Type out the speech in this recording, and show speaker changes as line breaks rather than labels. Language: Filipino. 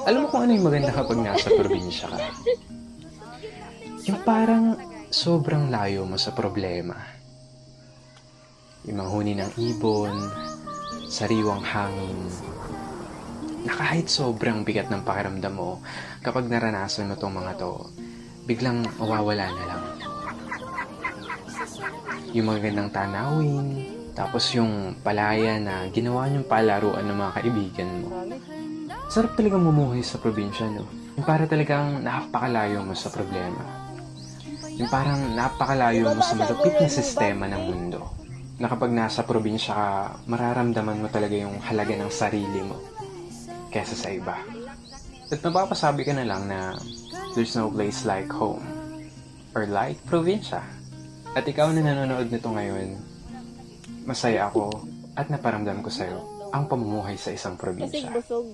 Alam mo kung ano yung maganda kapag nasa probinsya ka? Yung parang sobrang layo mo sa problema. Yung manghuni ng ibon, sariwang hangin, na kahit sobrang bigat ng pakiramdam mo, kapag naranasan mo tong mga to, biglang mawawala na lang. Yung magagandang tanawin, tapos yung palaya na ginawa niyong palaruan ng mga kaibigan mo. Sarap talagang mumuhay sa probinsya, no? Yung para talagang napakalayo mo sa problema. Yung parang napakalayo mo sa malupit na sistema ng mundo. Na kapag nasa probinsya ka, mararamdaman mo talaga yung halaga ng sarili mo kesa sa iba. At mapapasabi ka na lang na there's no place like home or like probinsya. At ikaw na nanonood nito ngayon, masaya ako at naparamdam ko sa'yo ang pamumuhay sa isang
Kasi
probinsya.
busog.